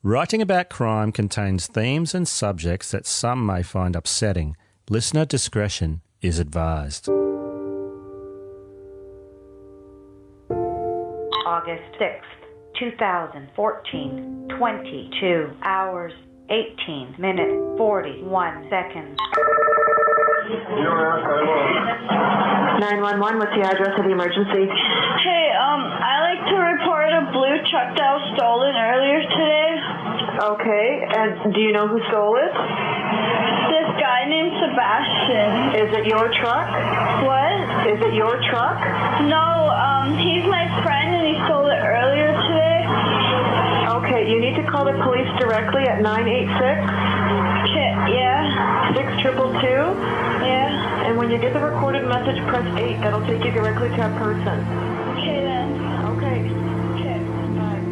Writing about crime contains themes and subjects that some may find upsetting. Listener discretion is advised. August 6th, 2014, 22 hours, 18 minutes, 41 seconds. 911, what's the address of the emergency? Hey, I like to report a blue truck that was stolen earlier today. Okay, and do you know who stole it? This guy named Sebastian. Is it your truck? What? Is it your truck? No, he's my friend and he stole it earlier today. Okay, you need to call the police directly at 986. Okay, yeah. 6222. Yeah. And when you get the recorded message, press 8. That'll take you directly to that person. Okay then. Okay. Okay. Bye.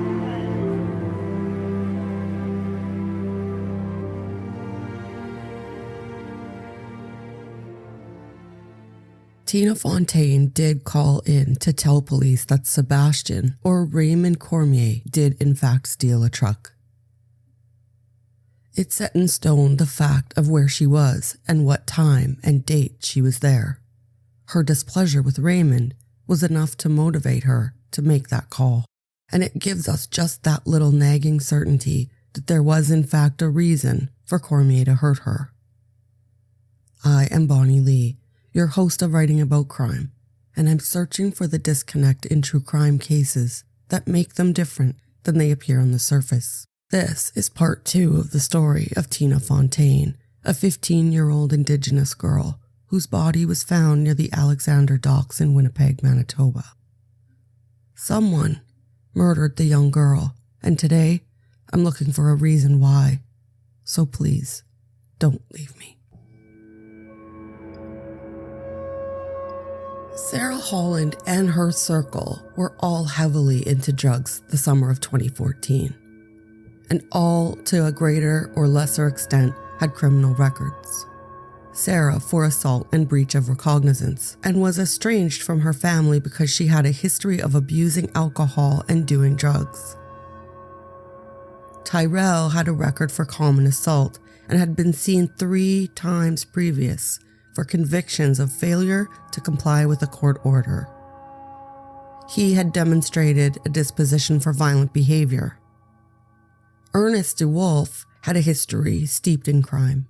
Tina Fontaine did call in to tell police that Sebastian, or Raymond Cormier, did in fact steal a truck. It set in stone the fact of where she was and what time and date she was there. Her displeasure with Raymond was enough to motivate her to make that call, and it gives us just that little nagging certainty that there was in fact a reason for Cormier to hurt her. I am Bonnie Lee, your host of Writing About Crime, and I'm searching for the disconnect in true crime cases that make them different than they appear on the surface. This is part 2 of the story of Tina Fontaine, a 15-year-old Indigenous girl whose body was found near the Alexander Docks in Winnipeg, Manitoba. Someone murdered the young girl, and today I'm looking for a reason why. So please, don't leave me. Sarah Holland and her circle were all heavily into drugs the summer of 2014, and all to a greater or lesser extent had criminal records. Sarah for assault and breach of recognizance, and was estranged from her family because she had a history of abusing alcohol and doing drugs. Tyrell had a record for common assault and had been seen 3 times previous for convictions of failure to comply with a court order. He had demonstrated a disposition for violent behavior. Ernest DeWolf had a history steeped in crime.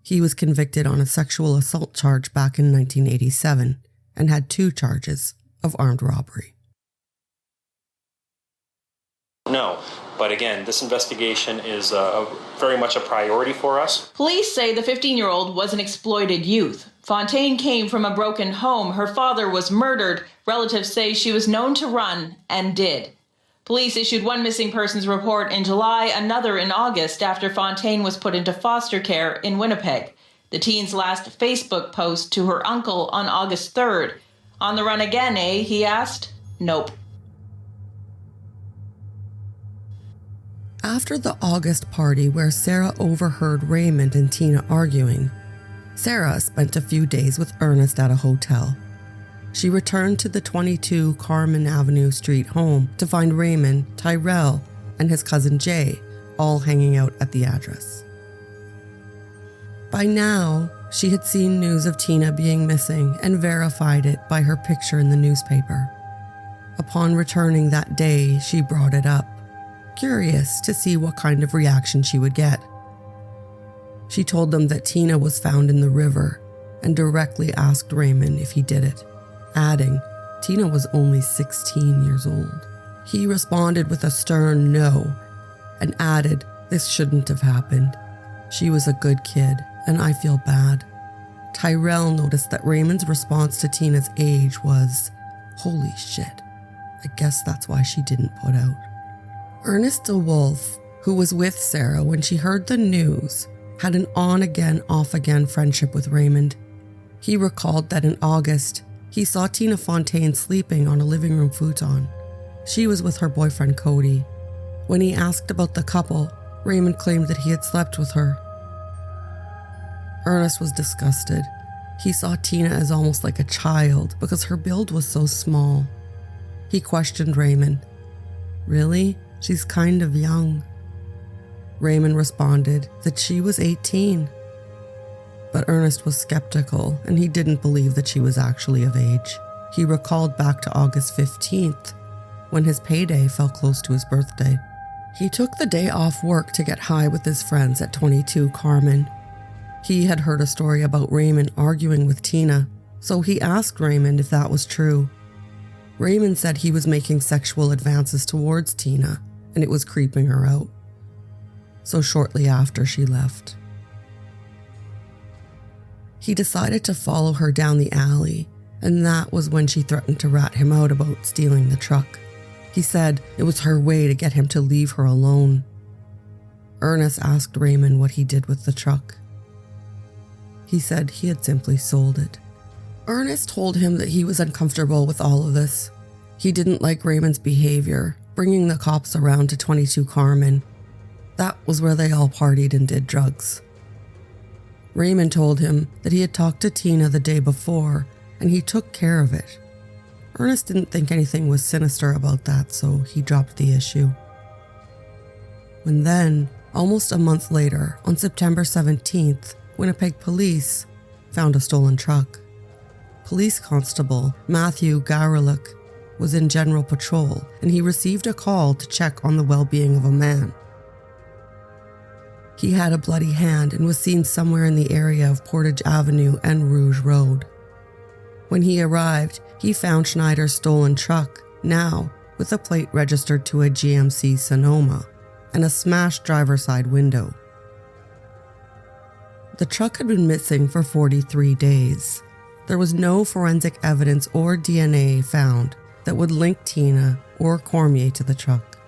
He was convicted on a sexual assault charge back in 1987 and had 2 charges of armed robbery. No, but again, this investigation is very much a priority for us. Police say the 15-year-old was an exploited youth. Fontaine came from a broken home. Her father was murdered. Relatives say she was known to run and did. Police issued 1 missing persons report in July, another in August after Fontaine was put into foster care in Winnipeg. The teen's last Facebook post to her uncle on August 3rd. On the run again, eh? He asked. Nope. After the August party where Sarah overheard Raymond and Tina arguing, Sarah spent a few days with Ernest at a hotel. She returned to the 22 Carmen Avenue Street home to find Raymond, Tyrell, and his cousin Jay all hanging out at the address. By now, she had seen news of Tina being missing and verified it by her picture in the newspaper. Upon returning that day, she brought it up, curious to see what kind of reaction she would get. She told them that Tina was found in the river and directly asked Raymond if he did it, adding Tina was only 16 years old. He responded with a stern no and added this shouldn't have happened. She was a good kid and I feel bad. Tyrell noticed that Raymond's response to Tina's age was, holy shit, I guess that's why she didn't put out. Ernest DeWolf, who was with Sarah when she heard the news, had an on-again, off-again friendship with Raymond. He recalled that in August, he saw Tina Fontaine sleeping on a living room futon. She was with her boyfriend Cody. When he asked about the couple, Raymond claimed that he had slept with her. Ernest was disgusted. He saw Tina as almost like a child because her build was so small. He questioned Raymond. Really? She's kind of young. Raymond responded that she was 18. But Ernest was skeptical, and he didn't believe that she was actually of age. He recalled back to August 15th, when his payday fell close to his birthday. He took the day off work to get high with his friends at 22 Carmen. He had heard a story about Raymond arguing with Tina, so he asked Raymond if that was true. Raymond said he was making sexual advances towards Tina, and it was creeping her out. So shortly after, she left. He decided to follow her down the alley, and that was when she threatened to rat him out about stealing the truck. He said it was her way to get him to leave her alone. Ernest asked Raymond what he did with the truck. He said he had simply sold it. Ernest told him that he was uncomfortable with all of this. He didn't like Raymond's behavior, bringing the cops around to 22 Carmen. That was where they all partied and did drugs. Raymond told him that he had talked to Tina the day before, and he took care of it. Ernest didn't think anything was sinister about that, so he dropped the issue. And then, almost a month later, on September 17th, Winnipeg police found a stolen truck. Police Constable Matthew Garlick was in general patrol, and he received a call to check on the well-being of a man. He had a bloody hand and was seen somewhere in the area of Portage Avenue and Rouge Road. When he arrived, he found Schneider's stolen truck, now with a plate registered to a GMC Sonoma and a smashed driver's side window. The truck had been missing for 43 days. There was no forensic evidence or DNA found that would link Tina or Cormier to the truck.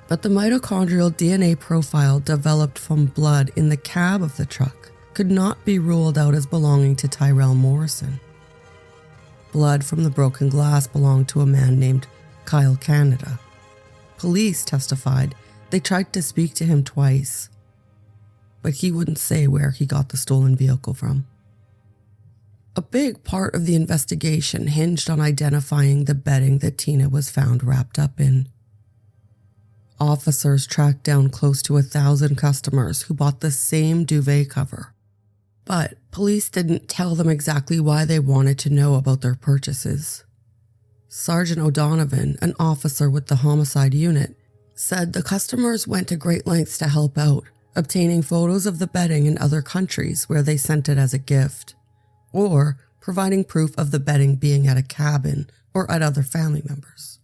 But the mitochondrial DNA profile developed from blood in the cab of the truck could not be ruled out as belonging to Tyrell Morrison. Blood from the broken glass belonged to a man named Kyle Canada. Police testified they tried to speak to him twice, but he wouldn't say where he got the stolen vehicle from. A big part of the investigation hinged on identifying the bedding that Tina was found wrapped up in. Officers tracked down close to 1,000 customers who bought the same duvet cover. But police didn't tell them exactly why they wanted to know about their purchases. Sergeant O'Donovan, an officer with the homicide unit, said the customers went to great lengths to help out, obtaining photos of the bedding in other countries where they sent it as a gift, or providing proof of the bedding being at a cabin or at other family members.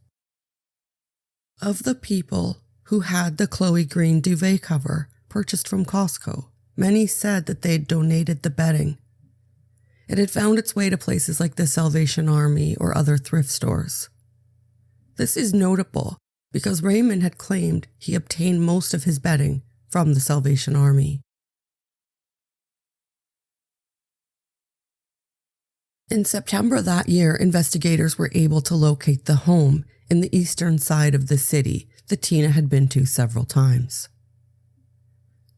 Of the people who had the Chloe Green duvet cover purchased from Costco, many said that they'd donated the bedding. It had found its way to places like the Salvation Army or other thrift stores. This is notable because Raymond had claimed he obtained most of his bedding from the Salvation Army. In September that year, investigators were able to locate the home in the eastern side of the city that Tina had been to several times.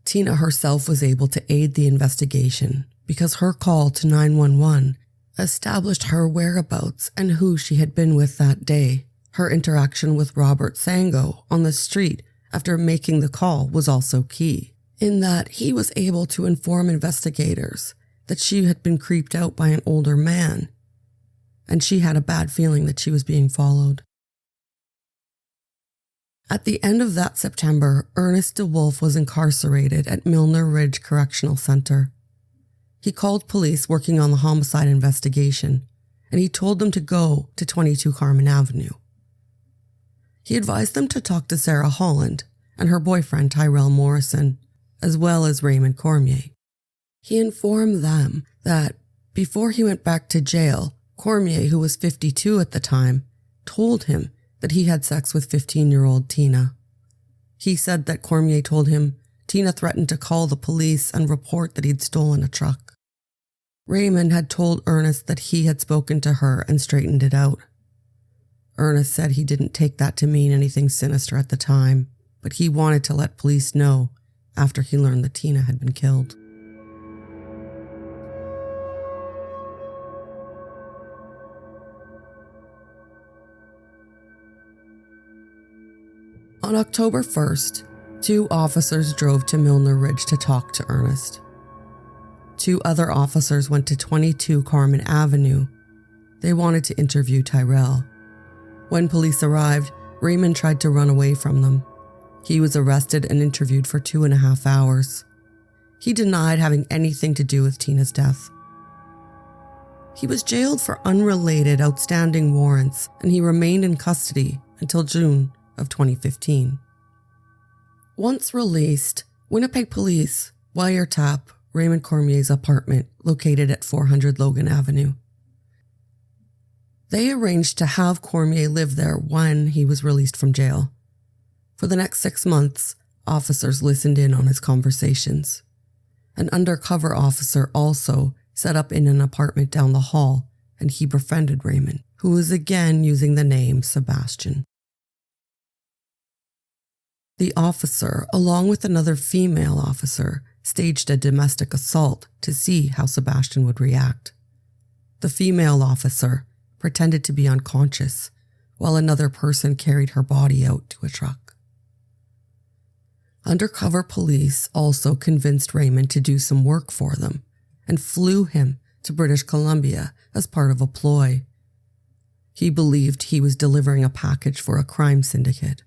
Tina herself was able to aid the investigation because her call to 911 established her whereabouts and who she had been with that day. Her interaction with Robert Sango on the street after making the call was also key, in that he was able to inform investigators that she had been creeped out by an older man, and she had a bad feeling that she was being followed. At the end of that September, Ernest DeWolf was incarcerated at Milner Ridge Correctional Center. He called police working on the homicide investigation, and he told them to go to 22 Carmen Avenue. He advised them to talk to Sarah Holland and her boyfriend Tyrell Morrison, as well as Raymond Cormier. He informed them that before he went back to jail, Cormier, who was 52 at the time, told him that he had sex with 15-year-old Tina. He said that Cormier told him Tina threatened to call the police and report that he'd stolen a truck. Raymond had told Ernest that he had spoken to her and straightened it out. Ernest said he didn't take that to mean anything sinister at the time, but he wanted to let police know after he learned that Tina had been killed. On October 1st, 2 officers drove to Milner Ridge to talk to Ernest. 2 other officers went to 22 Carmen Avenue. They wanted to interview Tyrell. When police arrived, Raymond tried to run away from them. He was arrested and interviewed for 2.5 hours. He denied having anything to do with Tina's death. He was jailed for unrelated outstanding warrants, and he remained in custody until June of 2015. Once released, Winnipeg police wiretapped Raymond Cormier's apartment located at 400 Logan Avenue. They arranged to have Cormier live there when he was released from jail. For the next 6 months, officers listened in on his conversations. An undercover officer also set up in an apartment down the hall, and he befriended Raymond, who was again using the name Sebastian. The officer, along with another female officer, staged a domestic assault to see how Sebastian would react. The female officer pretended to be unconscious, while another person carried her body out to a truck. Undercover police also convinced Raymond to do some work for them and flew him to British Columbia as part of a ploy. He believed he was delivering a package for a crime syndicate.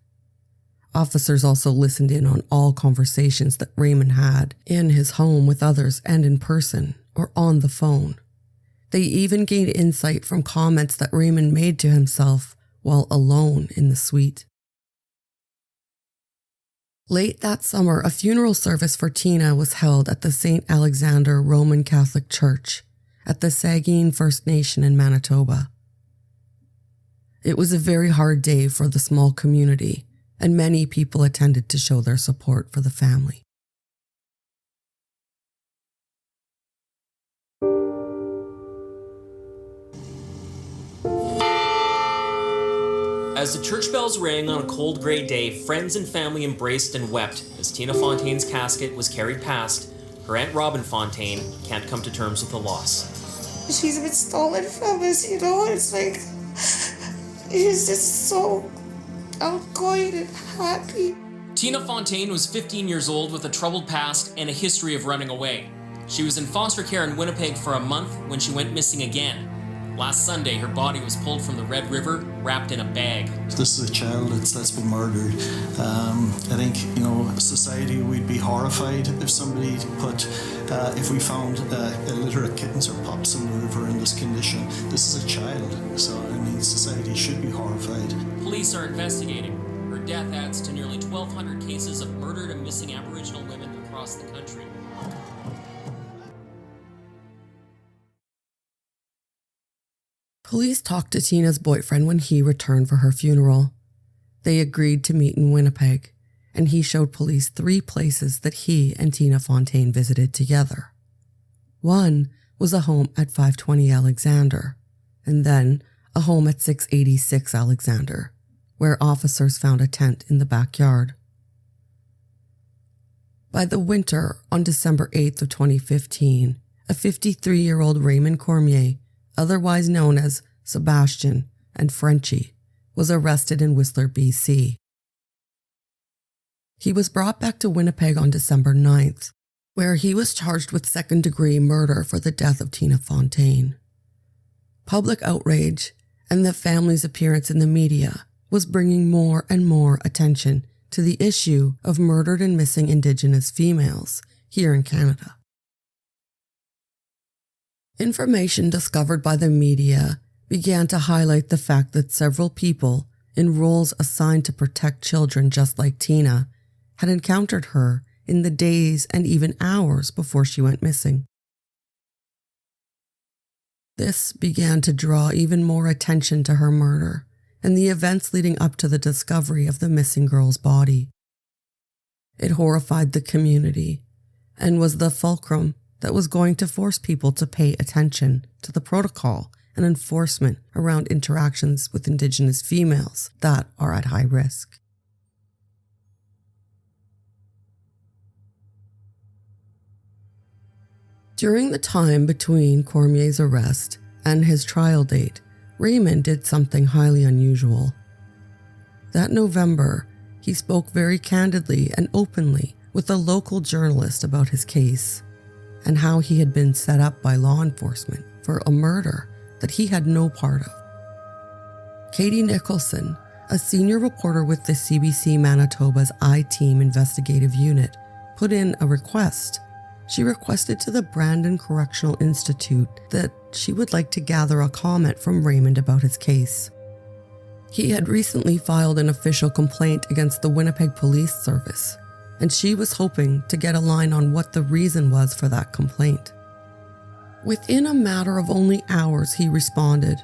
Officers also listened in on all conversations that Raymond had in his home with others and in person or on the phone. They even gained insight from comments that Raymond made to himself while alone in the suite. Late that summer, a funeral service for Tina was held at the St. Alexander Roman Catholic Church at the Saugeen First Nation in Manitoba. It was a very hard day for the small community, and many people attended to show their support for the family. As the church bells rang on a cold gray day, friends and family embraced and wept as Tina Fontaine's casket was carried past. Her Aunt Robin Fontaine can't come to terms with the loss. She's been stolen from us, it's like, she's just so outgoing and happy. Tina Fontaine was 15 years old with a troubled past and a history of running away. She was in foster care in Winnipeg for a month when she went missing again. Last Sunday, her body was pulled from the Red River, wrapped in a bag. This is a child that's been murdered. I think, society would be horrified if somebody if we found a litter of kittens or pups in the river in this condition. This is a child, so society should be horrified. Police are investigating. Her death adds to nearly 1,200 cases of murdered and missing Aboriginal women across the country. Police talked to Tina's boyfriend when he returned for her funeral. They agreed to meet in Winnipeg, and he showed police 3 places that he and Tina Fontaine visited together. One was a home at 520 Alexander, and then a home at 686 Alexander, where officers found a tent in the backyard. By the winter, on December 8th of 2015, a 53-year-old Raymond Cormier, otherwise known as Sebastian and Frenchie, was arrested in Whistler, BC. He was brought back to Winnipeg on December 9th, where he was charged with second-degree murder for the death of Tina Fontaine. Public outrage and the family's appearance in the media was bringing more and more attention to the issue of murdered and missing Indigenous females here in Canada. Information discovered by the media began to highlight the fact that several people in roles assigned to protect children just like Tina had encountered her in the days and even hours before she went missing. This began to draw even more attention to her murder and the events leading up to the discovery of the missing girl's body. It horrified the community and was the fulcrum that was going to force people to pay attention to the protocol and enforcement around interactions with Indigenous females that are at high risk. During the time between Cormier's arrest and his trial date, Raymond did something highly unusual. That November, he He spoke very candidly and openly with a local journalist about his case and how he had been set up by law enforcement for a murder that he had no part of. Katie Nicholson, a senior reporter with the CBC Manitoba's I-Team investigative unit, put in a request. She requested to the Brandon Correctional Institute that she would like to gather a comment from Raymond about his case. He had recently filed an official complaint against the Winnipeg Police Service, and she was hoping to get a line on what the reason was for that complaint. Within a matter of only hours, he responded.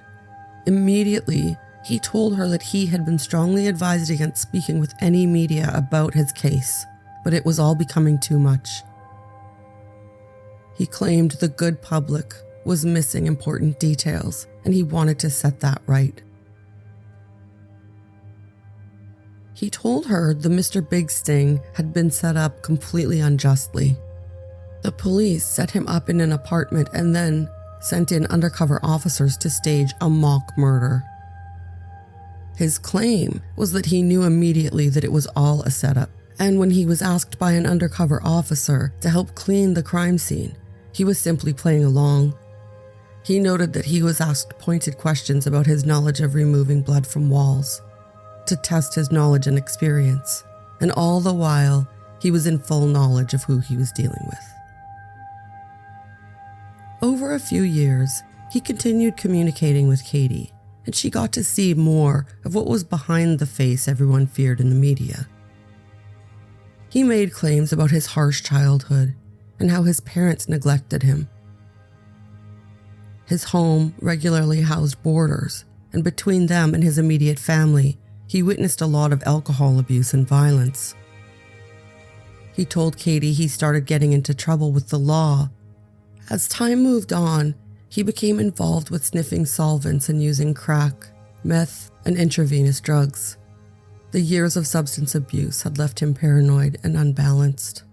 Immediately, he told her that he had been strongly advised against speaking with any media about his case, but it was all becoming too much. He claimed the good public was missing important details, and he wanted to set that right. He told her the Mr. Big Sting had been set up completely unjustly. The police set him up in an apartment and then sent in undercover officers to stage a mock murder. His claim was that he knew immediately that it was all a setup, and when he was asked by an undercover officer to help clean the crime scene, he was simply playing along. He noted that he was asked pointed questions about his knowledge of removing blood from walls, to test his knowledge and experience, and all the while, he was in full knowledge of who he was dealing with. Over a few years, he continued communicating with Katie, and she got to see more of what was behind the face everyone feared in the media. He made claims about his harsh childhood and how his parents neglected him. His home regularly housed boarders, and between them and his immediate family, he witnessed a lot of alcohol abuse and violence. He told Katie he started getting into trouble with the law. As time moved on, he became involved with sniffing solvents and using crack, meth, and intravenous drugs. The years of substance abuse had left him paranoid and unbalanced.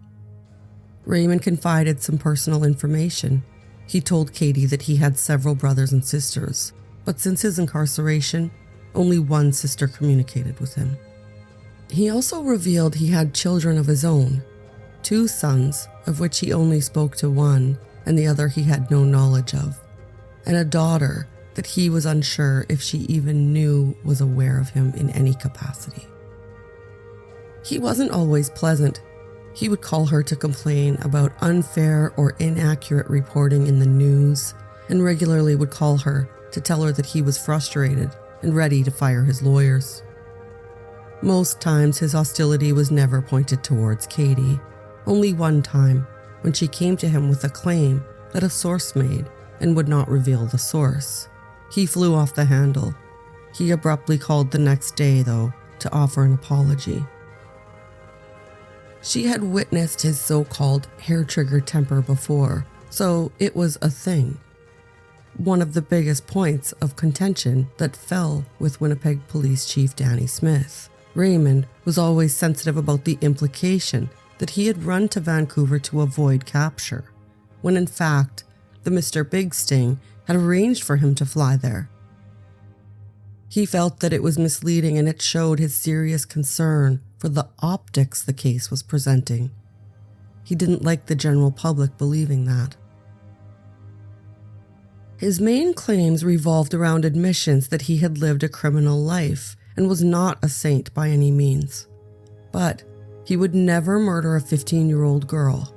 Raymond confided some personal information. He told Katie that he had several brothers and sisters, but since his incarceration, only one sister communicated with him. He also revealed he had children of his own, 2 sons, of which he only spoke to one, and the other he had no knowledge of, and a daughter that he was unsure if she even knew was aware of him in any capacity. He wasn't always pleasant. He would call her to complain about unfair or inaccurate reporting in the news, and regularly would call her to tell her that he was frustrated and ready to fire his lawyers. Most times his hostility was never pointed towards Katie. Only one time, when she came to him with a claim that a source made and would not reveal the source. He flew off the handle. He abruptly called the next day, though, to offer an apology. She had witnessed his so-called hair-trigger temper before, so it was a thing. One of the biggest points of contention that fell with Winnipeg Police Chief Danny Smith. Raymond was always sensitive about the implication that he had run to Vancouver to avoid capture, when in fact, the Mr. Big Sting had arranged for him to fly there. He felt that it was misleading, and it showed his serious concern for the optics the case was presenting. He didn't like the general public believing that. His main claims revolved around admissions that he had lived a criminal life and was not a saint by any means. But he would never murder a 15-year-old girl.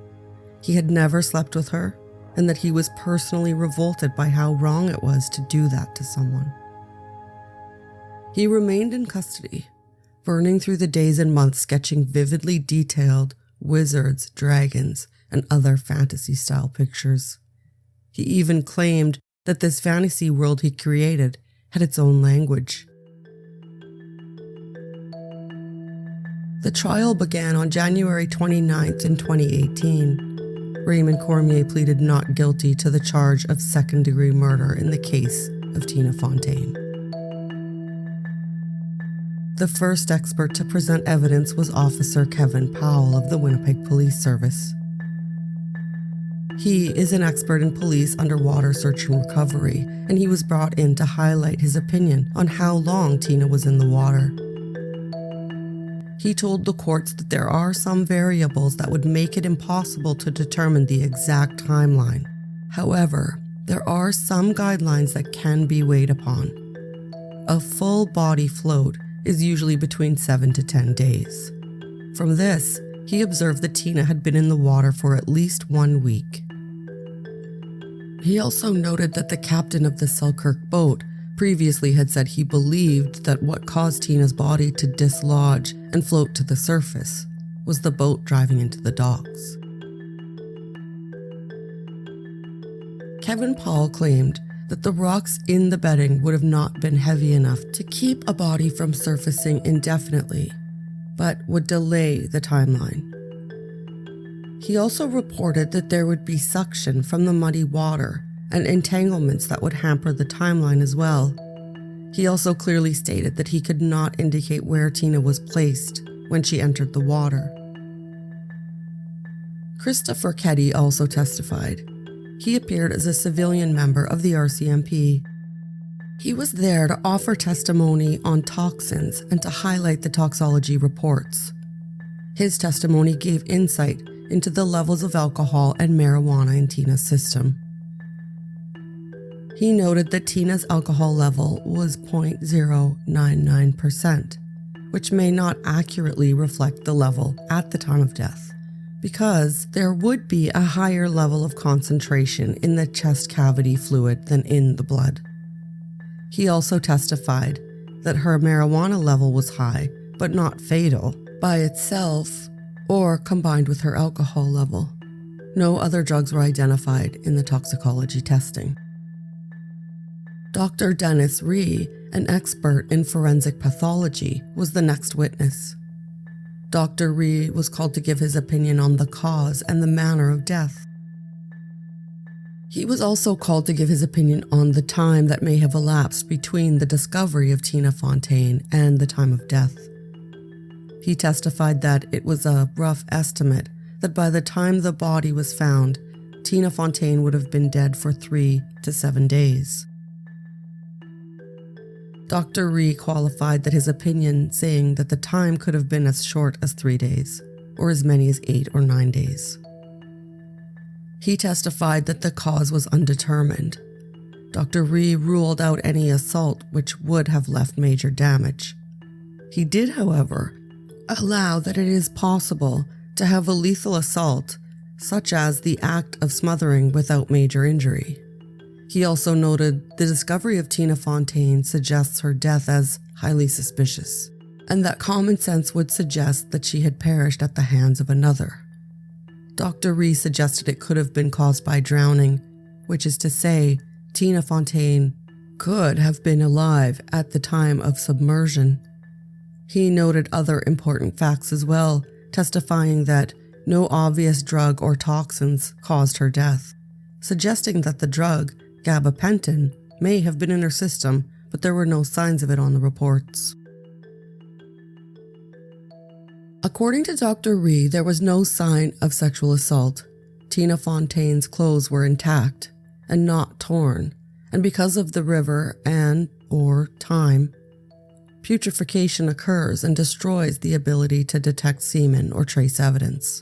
He had never slept with her, and that he was personally revolted by how wrong it was to do that to someone. He remained in custody, burning through the days and months sketching vividly detailed wizards, dragons, and other fantasy-style pictures. He even claimed that this fantasy world he created had its own language. The trial began on January 29th in 2018. Raymond Cormier pleaded not guilty to the charge of second-degree murder in the case of Tina Fontaine. The first expert to present evidence was Officer Kevin Powell of the Winnipeg Police Service. He is an expert in police underwater search and recovery, and he was brought in to highlight his opinion on how long Tina was in the water. he told the courts that there are some variables that would make it impossible to determine the exact timeline. However, there are some guidelines that can be weighed upon. A full body float is usually between 7 to 10 days. From this, he observed that Tina had been in the water for at least 1 week. He also noted that the captain of the Selkirk boat previously had said he believed that what caused Tina's body to dislodge and float to the surface was the boat driving into the docks. Kevin Paul claimed that the rocks in the bedding would have not been heavy enough to keep a body from surfacing indefinitely, but would delay the timeline. He also reported that there would be suction from the muddy water and entanglements that would hamper the timeline as well. He also clearly stated that he could not indicate where Tina was placed when she entered the water. Christopher Keddy also testified. He appeared as a civilian member of the RCMP. He was there to offer testimony on toxins and to highlight the toxology reports. His testimony gave insight into the levels of alcohol and marijuana in Tina's system. He noted that Tina's alcohol level was 0.099%, which may not accurately reflect the level at the time of death, because there would be a higher level of concentration in the chest cavity fluid than in the blood. He also testified that her marijuana level was high, but not fatal, by itself or combined with her alcohol level. No other drugs were identified in the toxicology testing. Dr. Dennis Ree, an expert in forensic pathology, was the next witness. Dr. Ree was called to give his opinion on the cause and the manner of death. He was also called to give his opinion on the time that may have elapsed between the discovery of Tina Fontaine and the time of death. He testified that it was a rough estimate that by the time the body was found, Tina Fontaine would have been dead for 3 to 7 days. Dr. Ree qualified that his opinion, saying that the time could have been as short as 3 days, or as many as 8 or 9 days. He testified that the cause was undetermined. Dr. Ree ruled out any assault which would have left major damage. He did, however, allow that it is possible to have a lethal assault, such as the act of smothering without major injury. He also noted the discovery of Tina Fontaine suggests her death as highly suspicious, and that common sense would suggest that she had perished at the hands of another. Dr. Ree suggested it could have been caused by drowning, which is to say, Tina Fontaine could have been alive at the time of submersion. He noted other important facts as well, testifying that no obvious drug or toxins caused her death, suggesting that the drug, gabapentin, may have been in her system, but there were no signs of it on the reports. According to Dr. Ree, there was no sign of sexual assault. Tina Fontaine's clothes were intact and not torn, and because of the river or time, putrefaction occurs and destroys the ability to detect semen or trace evidence.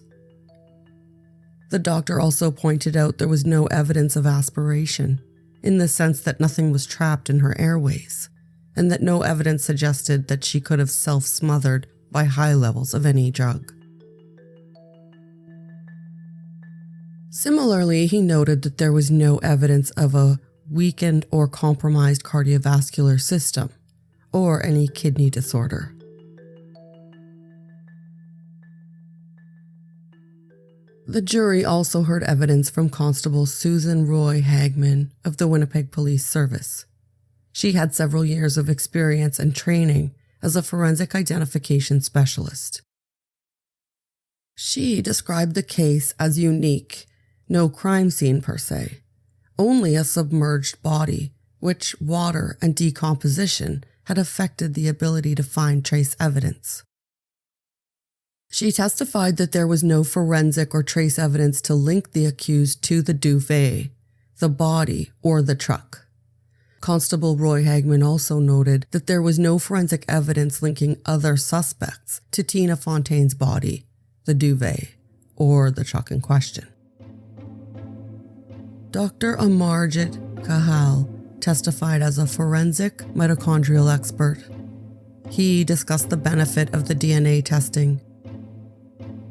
The doctor also pointed out there was no evidence of aspiration, in the sense that nothing was trapped in her airways, and that no evidence suggested that she could have self-smothered by high levels of any drug. Similarly, he noted that there was no evidence of a weakened or compromised cardiovascular system, or any kidney disorder. The jury also heard evidence from Constable Susan Roy Hagman of the Winnipeg Police Service. She had several years of experience and training as a forensic identification specialist. She described the case as unique, no crime scene per se, only a submerged body, which water and decomposition had affected the ability to find trace evidence. She testified that there was no forensic or trace evidence to link the accused to the duvet, the body, or the truck. Constable Roy Hagman also noted that there was no forensic evidence linking other suspects to Tina Fontaine's body, the duvet, or the truck in question. Dr. Amarjit Kahal testified as a forensic mitochondrial expert. He discussed the benefit of the DNA testing.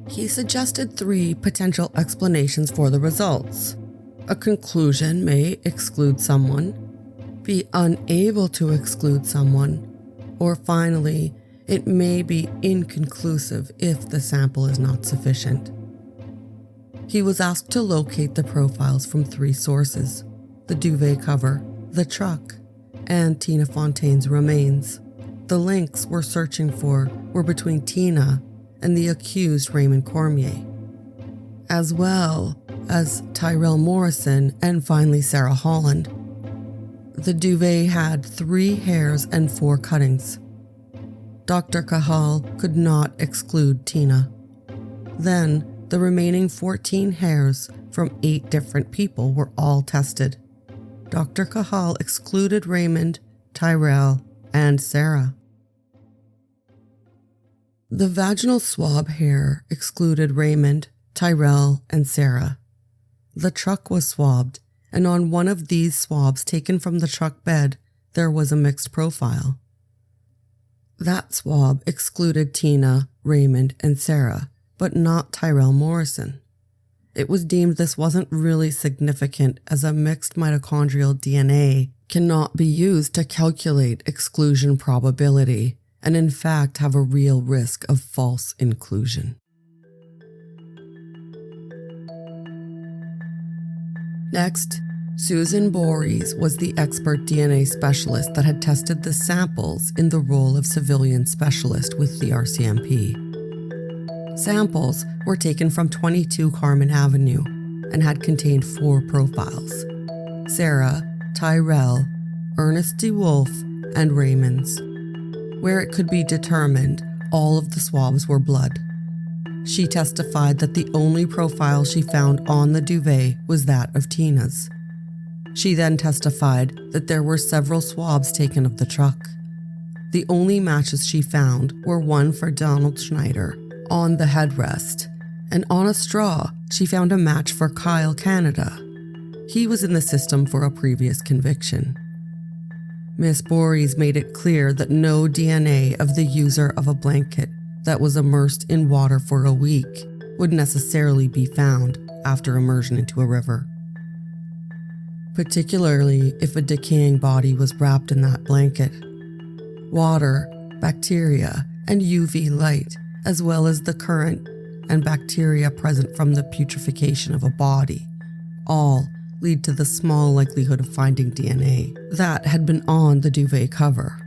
He suggested 3 potential explanations for the results. A conclusion may exclude someone, be unable to exclude someone, or finally, it may be inconclusive if the sample is not sufficient. He was asked to locate the profiles from 3 sources: the duvet cover, the truck, and Tina Fontaine's remains. The links we're searching for were between Tina and the accused Raymond Cormier, as well as Tyrell Morrison and finally Sarah Holland. The duvet had 3 hairs and 4 cuttings. Dr. Kahal could not exclude Tina. Then, the remaining 14 hairs from 8 different people were all tested. Dr. Kahal excluded Raymond, Tyrell, and Sarah. The vaginal swab hair excluded Raymond, Tyrell, and Sarah. The truck was swabbed, and on one of these swabs taken from the truck bed, there was a mixed profile. That swab excluded Tina, Raymond, and Sarah, but not Tyrell Morrison. It was deemed this wasn't really significant, as a mixed mitochondrial DNA cannot be used to calculate exclusion probability, and in fact have a real risk of false inclusion. Next, Susan Borries was the expert DNA specialist that had tested the samples in the role of civilian specialist with the RCMP. Samples were taken from 22 Carmen Avenue and had contained 4 profiles: Sarah, Tyrell, Ernest DeWolf, and Raymond's. Where it could be determined, all of the swabs were blood. She testified that the only profile she found on the duvet was that of Tina's. She then testified that there were several swabs taken of the truck. The only matches she found were one for Donald Schneider on the headrest, and on a straw, she found a match for Kyle Canada. He was in the system for a previous conviction. Miss Borries made it clear that no DNA of the user of a blanket that was immersed in water for a week would necessarily be found after immersion into a river, particularly if a decaying body was wrapped in that blanket. Water, bacteria, and UV light, as well as the current and bacteria present from the putrefaction of a body, all lead to the small likelihood of finding DNA that had been on the duvet cover.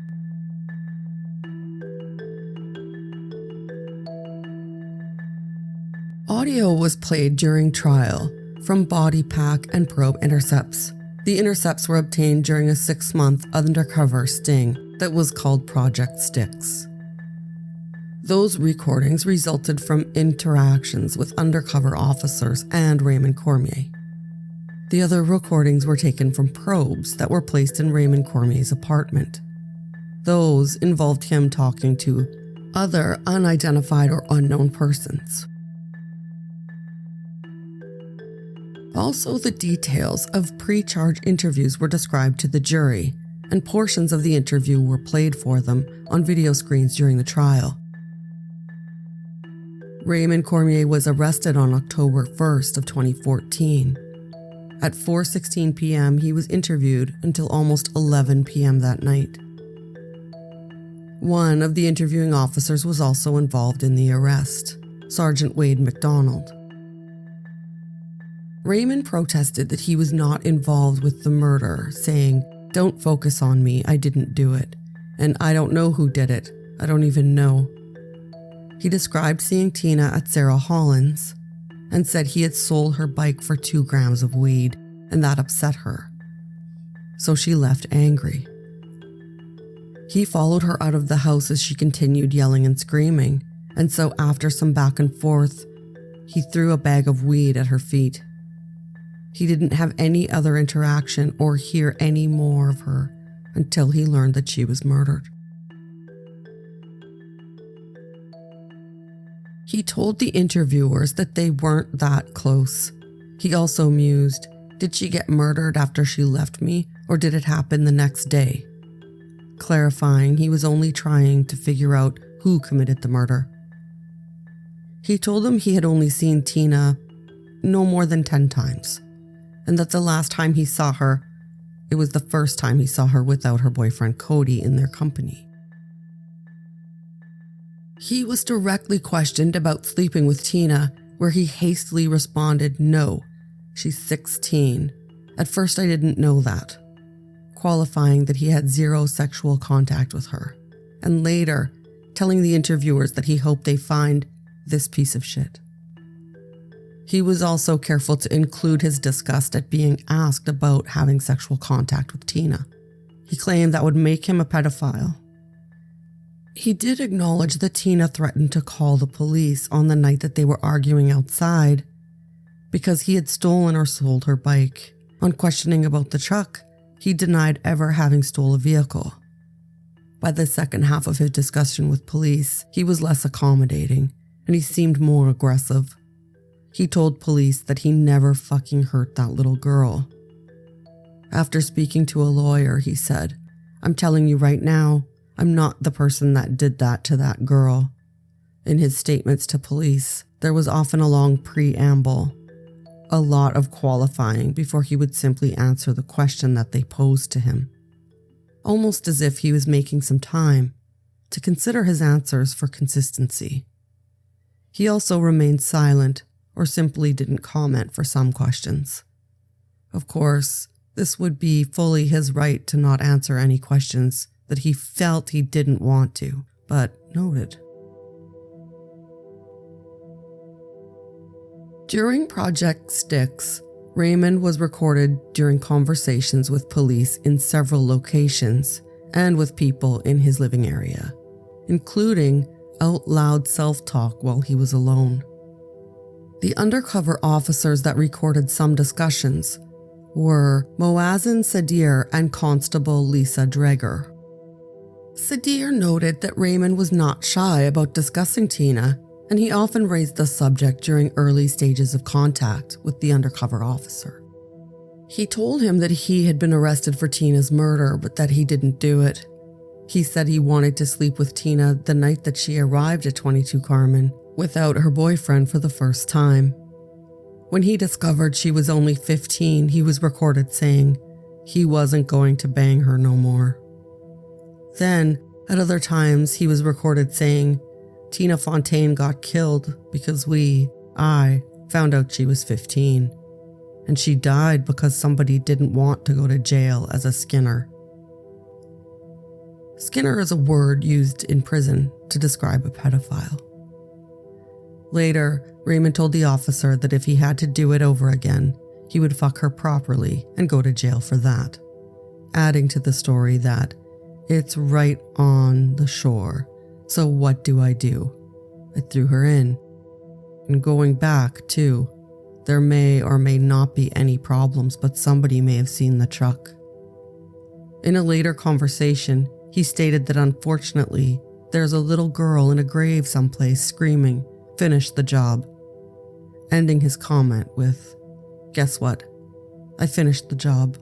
Audio was played during trial from body pack and probe intercepts. The intercepts were obtained during a 6-month undercover sting that was called Project Styx. Those recordings resulted from interactions with undercover officers and Raymond Cormier. The other recordings were taken from probes that were placed in Raymond Cormier's apartment. Those involved him talking to other unidentified or unknown persons. Also, the details of pre-charge interviews were described to the jury, and portions of the interview were played for them on video screens during the trial. Raymond Cormier was arrested on October 1st of 2014. At 4:16 p.m., he was interviewed until almost 11 p.m. that night. One of the interviewing officers was also involved in the arrest, Sergeant Wade McDonald. Raymond protested that he was not involved with the murder, saying, "Don't focus on me, I didn't do it. And I don't know who did it. I don't even know." He described seeing Tina at Sarah Holland's and said he had sold her bike for 2 grams of weed, and that upset her. So she left angry. He followed her out of the house as she continued yelling and screaming, and so after some back and forth, he threw a bag of weed at her feet. He didn't have any other interaction or hear any more of her until he learned that she was murdered. He told the interviewers that they weren't that close. He also mused, did she get murdered after she left me, or did it happen the next day? Clarifying he was only trying to figure out who committed the murder. He told them he had only seen Tina no more than 10 times, and that the last time he saw her, it was the first time he saw her without her boyfriend Cody in their company. He was directly questioned about sleeping with Tina, where he hastily responded, no, she's 16. At first I didn't know that, qualifying that he had zero sexual contact with her, and later telling the interviewers that he hoped they find this piece of shit. He was also careful to include his disgust at being asked about having sexual contact with Tina. He claimed that would make him a pedophile. He did acknowledge that Tina threatened to call the police on the night that they were arguing outside because he had stolen or sold her bike. On questioning about the truck, he denied ever having stole a vehicle. By the second half of his discussion with police, he was less accommodating and he seemed more aggressive. He told police that he never fucking hurt that little girl. After speaking to a lawyer, he said, I'm telling you right now, I'm not the person that did that to that girl. In his statements to police, there was often a long preamble, a lot of qualifying before he would simply answer the question that they posed to him, almost as if he was making some time to consider his answers for consistency. He also remained silent or simply didn't comment for some questions. Of course, this would be fully his right to not answer any questions that he felt he didn't want to, but noted. During Project Styx, Raymond was recorded during conversations with police in several locations and with people in his living area, including out loud self-talk while he was alone. The undercover officers that recorded some discussions were Moazzin Sadir and Constable Lisa Dreger. Sadir noted that Raymond was not shy about discussing Tina, and he often raised the subject during early stages of contact with the undercover officer. He told him that he had been arrested for Tina's murder, but that he didn't do it. He said he wanted to sleep with Tina the night that she arrived at 22 Carmen without her boyfriend for the first time. When he discovered she was only 15, he was recorded saying he wasn't going to bang her no more. Then, at other times, he was recorded saying Tina Fontaine got killed because I found out she was 15, and she died because somebody didn't want to go to jail as a Skinner. Skinner is a word used in prison to describe a pedophile. Later, Raymond told the officer that if he had to do it over again, he would fuck her properly and go to jail for that, adding to the story that it's right on the shore, so what do? I threw her in. And going back, too, there may or may not be any problems, but somebody may have seen the truck. In a later conversation, he stated that unfortunately, there's a little girl in a grave someplace screaming, "Finish the job," ending his comment with, "Guess what? I finished the job."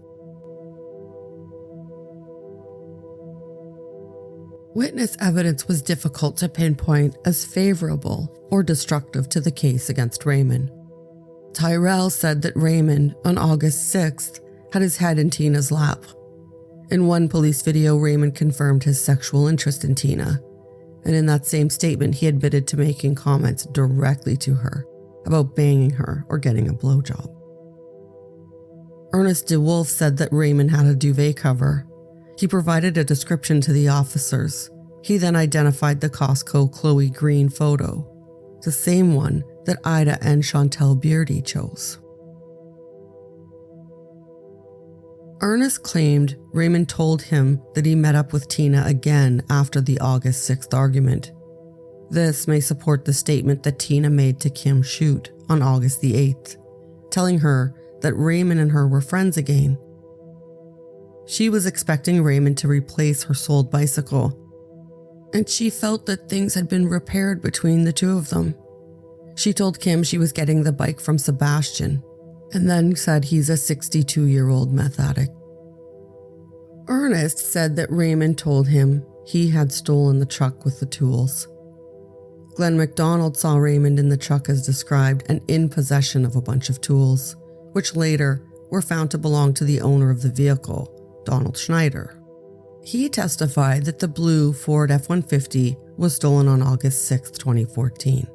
Witness evidence was difficult to pinpoint as favorable or destructive to the case against Raymond. Tyrell said that Raymond, on August 6th, had his head in Tina's lap. In one police video, Raymond confirmed his sexual interest in Tina, and in that same statement, he admitted to making comments directly to her about banging her or getting a blowjob. Ernest DeWolf said that Raymond had a duvet cover. He provided a description to the officers. He then identified the Costco Chloe Green photo, the same one that Ida and Chantel Beardy chose. Ernest claimed Raymond told him that he met up with Tina again after the August 6th argument. This may support the statement that Tina made to Kim Shute on August the 8th, telling her that Raymond and her were friends again. She was expecting Raymond to replace her sold bicycle, and she felt that things had been repaired between the two of them. She told Kim she was getting the bike from Sebastian, and then said he's a 62-year-old meth addict. Ernest said that Raymond told him he had stolen the truck with the tools. Glenn MacDonald saw Raymond in the truck as described and in possession of a bunch of tools, which later were found to belong to the owner of the vehicle, Donald Schneider. He testified that the blue Ford F-150 was stolen on August 6, 2014.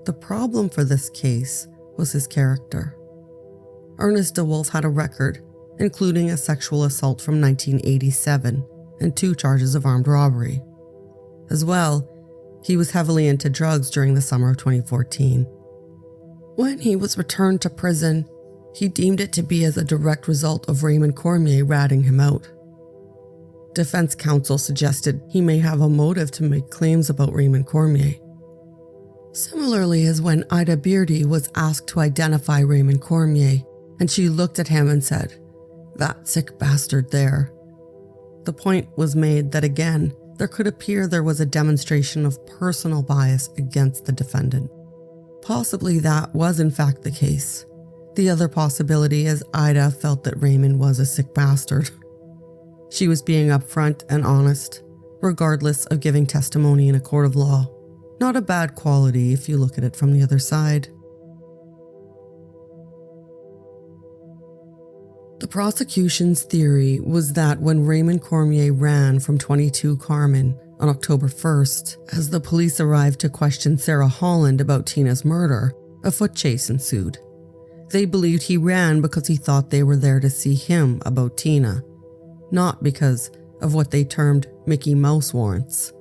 The problem for this case was his character. Ernest DeWolf had a record, including a sexual assault from 1987 and 2 charges of armed robbery. As well, he was heavily into drugs during the summer of 2014. When he was returned to prison, he deemed it to be as a direct result of Raymond Cormier ratting him out. Defense counsel suggested he may have a motive to make claims about Raymond Cormier. Similarly as when Ida Beardy was asked to identify Raymond Cormier, and she looked at him and said, "That sick bastard there." The point was made that again, there could appear there was a demonstration of personal bias against the defendant. Possibly that was in fact the case. The other possibility is Ida felt that Raymond was a sick bastard. She was being upfront and honest, regardless of giving testimony in a court of law. Not a bad quality if you look at it from the other side. The prosecution's theory was that when Raymond Cormier ran from 22 Carmen on October 1st, as the police arrived to question Sarah Holland about Tina's murder, a foot chase ensued. They believed he ran because he thought they were there to see him about Tina, not because of what they termed Mickey Mouse warrants.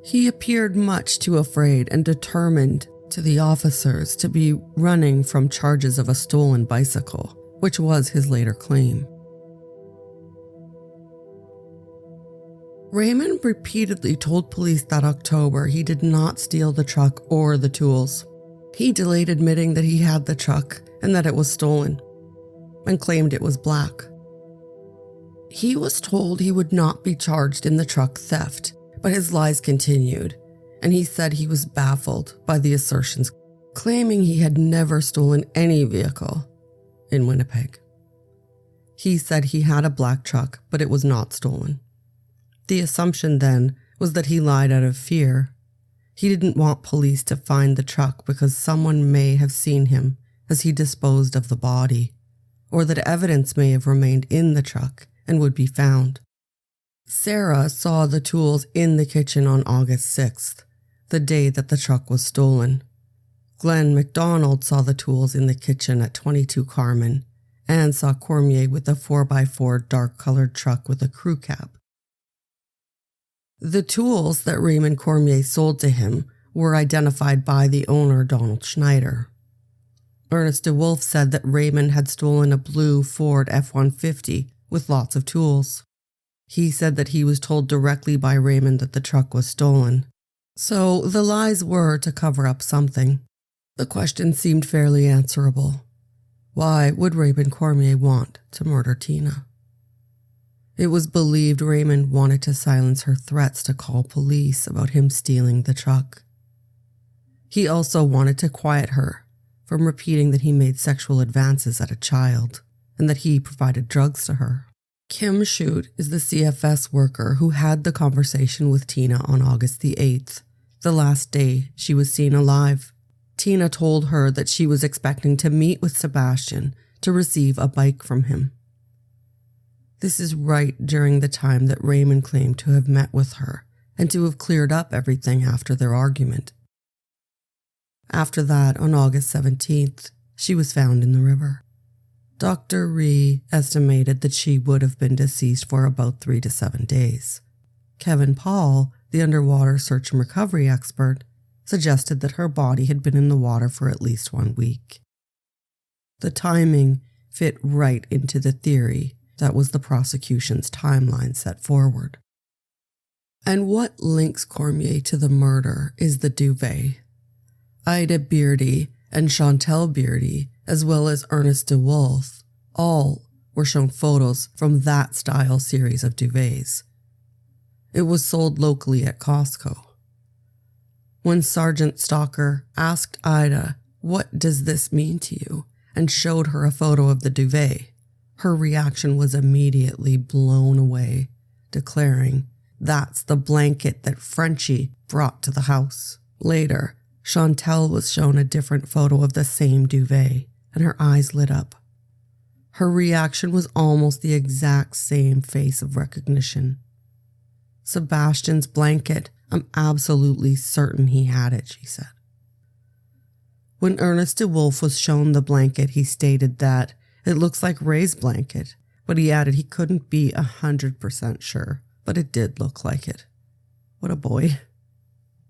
He appeared much too afraid and determined to the officers to be running from charges of a stolen bicycle, which was his later claim. Raymond repeatedly told police that October he did not steal the truck or the tools. He delayed admitting that he had the truck and that it was stolen, and claimed it was black. He was told he would not be charged in the truck theft, but his lies continued, and he said he was baffled by the assertions, claiming he had never stolen any vehicle in Winnipeg. He said he had a black truck, but it was not stolen. The assumption then was that he lied out of fear. He didn't want police to find the truck because someone may have seen him as he disposed of the body, or that evidence may have remained in the truck and would be found. Sarah saw the tools in the kitchen on August 6th, the day that the truck was stolen. Glenn MacDonald saw the tools in the kitchen at 22 Carmen and saw Cormier with a 4x4 dark-colored truck with a crew cab. The tools that Raymond Cormier sold to him were identified by the owner, Donald Schneider. Ernest DeWolf said that Raymond had stolen a blue Ford F-150 with lots of tools. He said that he was told directly by Raymond that the truck was stolen. So the lies were to cover up something. The question seemed fairly answerable. Why would Raymond Cormier want to murder Tina? It was believed Raymond wanted to silence her threats to call police about him stealing the truck. He also wanted to quiet her from repeating that he made sexual advances at a child and that he provided drugs to her. Kim Shute is the CFS worker who had the conversation with Tina on August the 8th, the last day she was seen alive. Tina told her that she was expecting to meet with Sebastian to receive a bike from him. This is right during the time that Raymond claimed to have met with her and to have cleared up everything after their argument. After that, on August 17th, she was found in the river. Dr. Ree estimated that she would have been deceased for about 3 to 7 days. Kevin Paul, the underwater search and recovery expert, suggested that her body had been in the water for at least 1 week. The timing fit right into the theory that was the prosecution's timeline set forward. And what links Cormier to the murder is the duvet. Ida Beardy and Chantal Beardy, as well as Ernest DeWolf, all were shown photos from that style series of duvets. It was sold locally at Costco. When Sergeant Stalker asked Ida, "What does this mean to you?" and showed her a photo of the duvet, her reaction was immediately blown away, declaring, "That's the blanket that Frenchie brought to the house." Later, Chantel was shown a different photo of the same duvet, and her eyes lit up. Her reaction was almost the exact same face of recognition. "Sebastian's blanket, I'm absolutely certain he had it," she said. When Ernest DeWolf was shown the blanket, he stated that it looks like Ray's blanket, but he added he couldn't be 100% sure, but it did look like it. What a boy.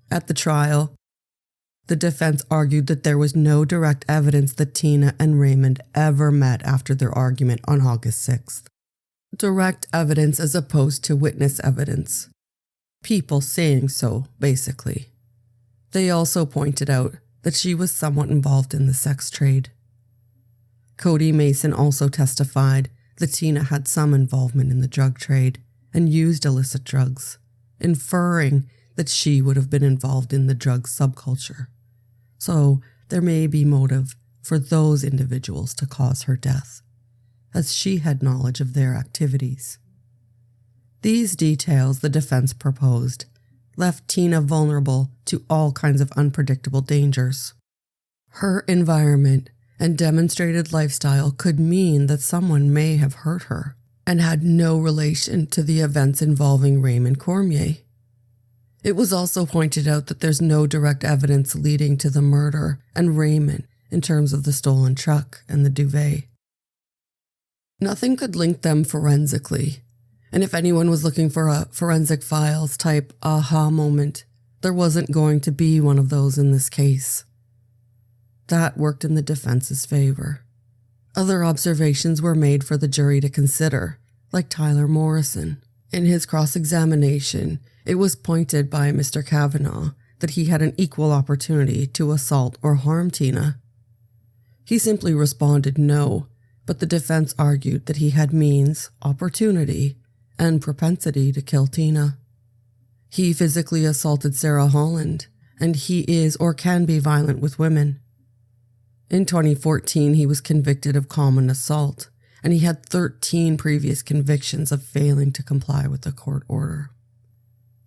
At the trial, the defense argued that there was no direct evidence that Tina and Raymond ever met after their argument on August 6th. Direct evidence as opposed to witness evidence. People saying so, basically. They also pointed out that she was somewhat involved in the sex trade. Cody Mason also testified that Tina had some involvement in the drug trade and used illicit drugs, inferring that she would have been involved in the drug subculture. So there may be motive for those individuals to cause her death, as she had knowledge of their activities. These details the defense proposed left Tina vulnerable to all kinds of unpredictable dangers. Her environment and demonstrated lifestyle could mean that someone may have hurt her and had no relation to the events involving Raymond Cormier. It was also pointed out that there's no direct evidence leading to the murder and Raymond in terms of the stolen truck and the duvet. Nothing could link them forensically, and if anyone was looking for a forensic files type aha moment, there wasn't going to be one of those in this case. That worked in the defense's favor. Other observations were made for the jury to consider, like Tyler Morrison. In his cross-examination, it was pointed by Mr. Kavanaugh that he had an equal opportunity to assault or harm Tina. He simply responded no, but the defense argued that he had means, opportunity, and propensity to kill Tina. He physically assaulted Sarah Holland, and he is or can be violent with women. In 2014, he was convicted of common assault, and he had 13 previous convictions of failing to comply with a court order.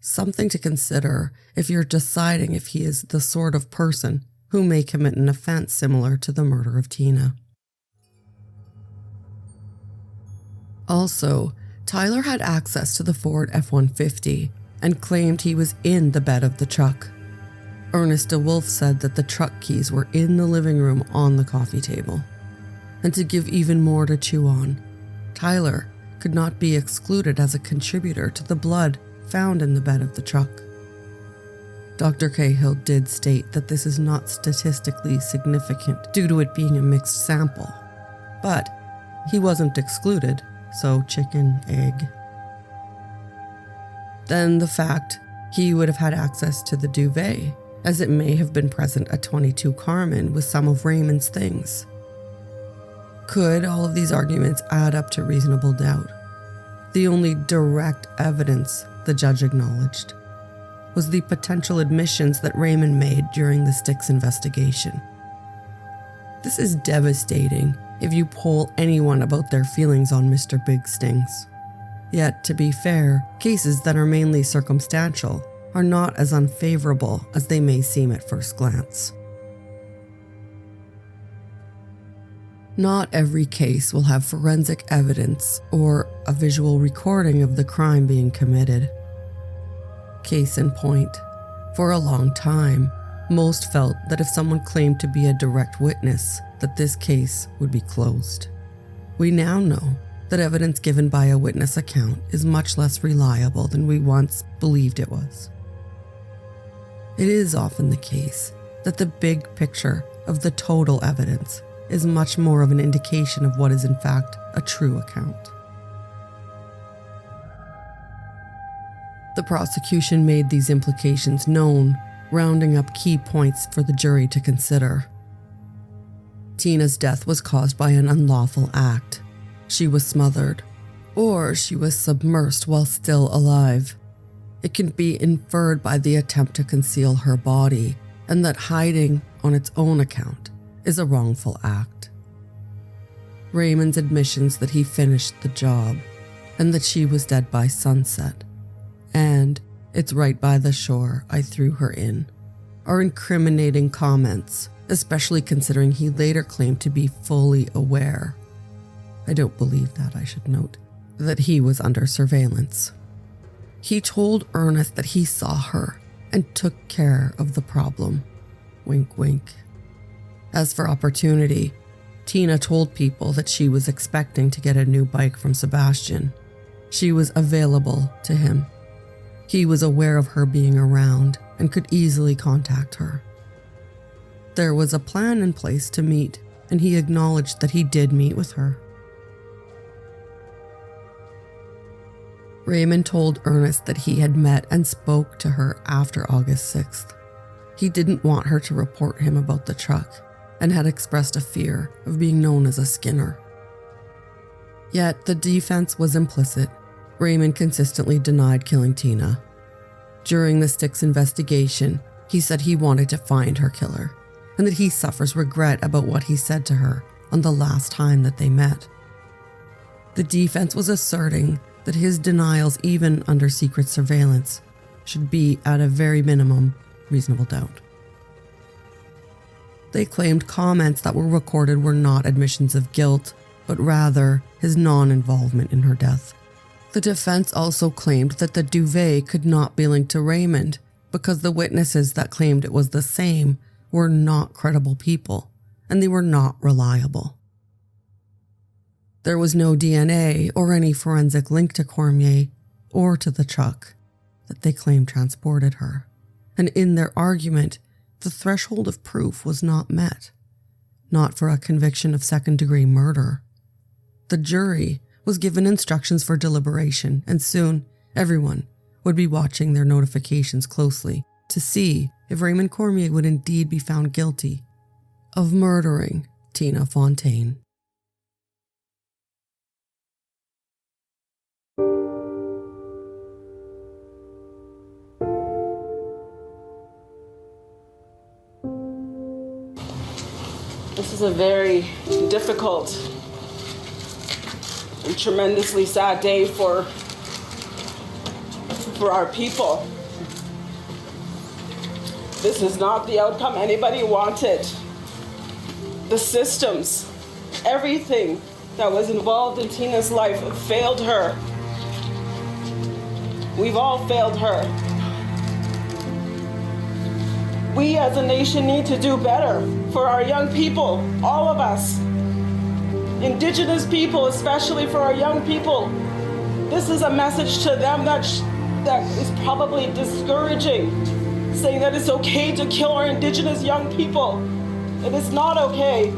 Something to consider if you're deciding if he is the sort of person who may commit an offense similar to the murder of Tina. Also, Tyler had access to the Ford F-150 and claimed he was in the bed of the truck. Ernest DeWolf said that the truck keys were in the living room on the coffee table. And to give even more to chew on, Tyler could not be excluded as a contributor to the blood found in the bed of the truck. Dr. Cahill did state that this is not statistically significant due to it being a mixed sample, but he wasn't excluded, so chicken, egg. Then the fact he would have had access to the duvet, as it may have been present at 22 Carmen with some of Raymond's things. Could all of these arguments add up to reasonable doubt? The only direct evidence the judge acknowledged was the potential admissions that Raymond made during the Styx investigation. This is devastating if you poll anyone about their feelings on Mr. Big Stings. Yet, to be fair, cases that are mainly circumstantial are not as unfavorable as they may seem at first glance. Not every case will have forensic evidence or a visual recording of the crime being committed. Case in point, for a long time, most felt that if someone claimed to be a direct witness, that this case would be closed. We now know that evidence given by a witness account is much less reliable than we once believed it was. It is often the case that the big picture of the total evidence is much more of an indication of what is in fact a true account. The prosecution made these implications known, rounding up key points for the jury to consider. Tina's death was caused by an unlawful act. she was smothered, or she was submersed while still alive. It can be inferred by the attempt to conceal her body, and that hiding on its own account is a wrongful act. Raymond's admissions that he finished the job and that she was dead by sunset, and "it's right by the shore, I threw her in," are incriminating comments, especially considering he later claimed to be fully aware. I don't believe that, I should note, that he was under surveillance. He told Ernest that he saw her and took care of the problem. Wink, wink. As for opportunity, Tina told people that she was expecting to get a new bike from Sebastian. She was available to him. He was aware of her being around and could easily contact her. There was a plan in place to meet, and he acknowledged that he did meet with her. Raymond told Ernest that he had met and spoke to her after August 6th. He didn't want her to report him about the truck and had expressed a fear of being known as a skinner. Yet the defense was implicit. Raymond consistently denied killing Tina. During the Styx investigation, he said he wanted to find her killer and that he suffers regret about what he said to her on the last time that they met. The defense was asserting that his denials, even under secret surveillance, should be, at a very minimum, reasonable doubt. They claimed comments that were recorded were not admissions of guilt, but rather his non-involvement in her death. The defense also claimed that the duvet could not be linked to Raymond because the witnesses that claimed it was the same were not credible people, and they were not reliable. There was no DNA or any forensic link to Cormier or to the truck that they claimed transported her, and in their argument, the threshold of proof was not met, not for a conviction of second-degree murder. The jury was given instructions for deliberation, and soon everyone would be watching their notifications closely to see if Raymond Cormier would indeed be found guilty of murdering Tina Fontaine. This is a very difficult and tremendously sad day for our people. This is not the outcome anybody wanted. The systems, everything that was involved in Tina's life failed her. We've all failed her. We as a nation need to do better for our young people, all of us. Indigenous people, especially for our young people. This is a message to them that is probably discouraging, saying that it's okay to kill our Indigenous young people. It is not okay.